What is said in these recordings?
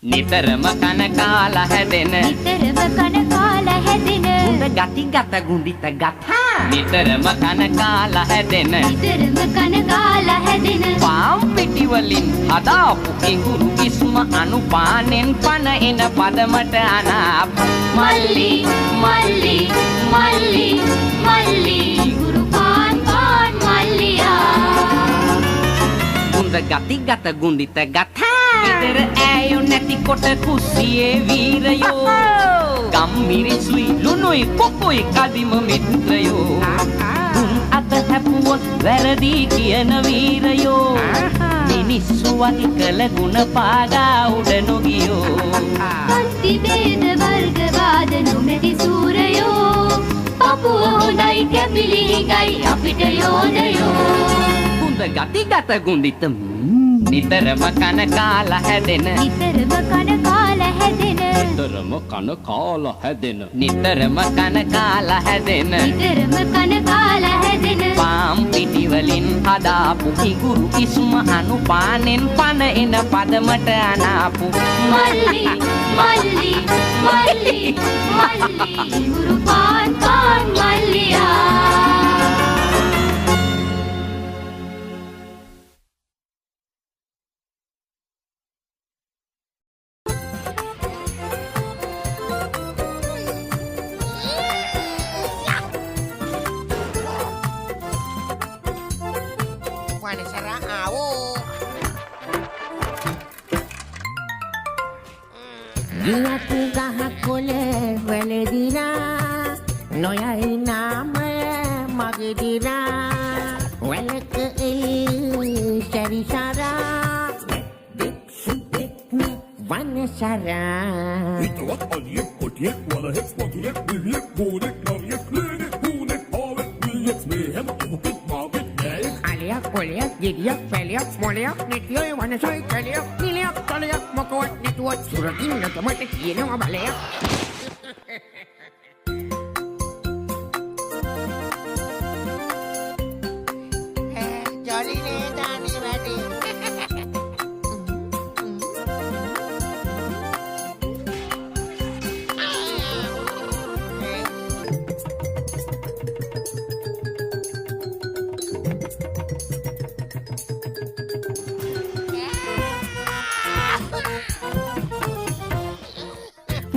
නිතරම කන කාලා හැදෙන උඹ ගති ගත ගුඳිත ගතා නිතරම කන කාලා හැදෙන පාම් පිටි වලින් හදාපු ඉඟුරු ඉස්ම අනුපානෙන් පන එන පදමට අනාපු මල්ලි මල්ලි මල්ලි මල්ලි ඉඟුරු පාන් පාන් මල්ලියා උඹ ගති ගත ගුඳිත ගතා ඉතර ඇයෝ නැති කොට කුස්සියේ වීරයෝ ගම්මිරිසුයි ලුණුයි පොපොයි කදිම මිත්‍රයෝ උන් අත හැපුවොත් වැරදි කියන වීරයෝ මිනිස්සු වගේ කළ ගුණ පාගා උඩ නොගියෝ පන්ති බේද වර්ගවාද නොමැති සූරයෝ පපුව හොඳයි කැපිලි හිඟයි අපිට යෝධයෝ හොඳ ගති ගත ගුඳිත නිතරම කන කාලා හැදෙන නිතරම කන කාලා හැදෙන නිතරම කන කාලා හැදෙන නිතරම කන කාලා හැදෙන නිතරම කන කාලා හැදෙන පාම් පිටි වලින් හදාපු ඉඟුරු ඉස්ම අනුපානෙන් පන එන පදමට අනාපු මල්ලි මල්ලි මල්ලි මල්ලි ඉඟුරු පාන් පාන් මල්ලියා ගියත් ගහක් කොළ වැලදිලා නොයයි නාමය මගේ දිලා වැලක එළි සැරිසරා වනසරා Hittavat aljet, kortjet, valahet, spaghet, biljet, godet, klavjet, klönet, honet, havet, miljet, smehen, opet, maget, näget. අලියක් කොළයක් ගෙඩියක් පැලයක් මොලයක් නැතිවයි වනසයි කැලයක් නිලයක් තලයක් මොකවත් නැතුවත් සුරකින් නැතමට කියනවා බලයක් ජොලිනේ දානේ වැඩි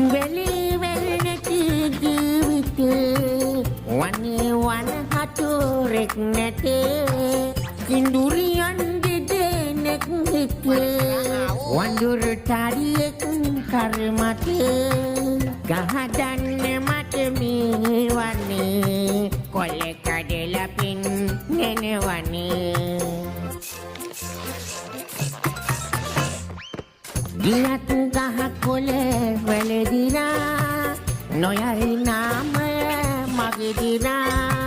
වෙලි වෙලනති ජීවිතේ වනේ වන හතුරෙක් නැතේ කිඳුරියන් දෙදෙනෙක් හිතේ වඳුරු තාරියෙක් කරමතේ ගහදන්න මට මේ වනේ කොල්ල කඩලා පින් නෙනවනේ ගියත් ගහක් කොළ වැලදිලා නොයයි නාමය මගේ දිලා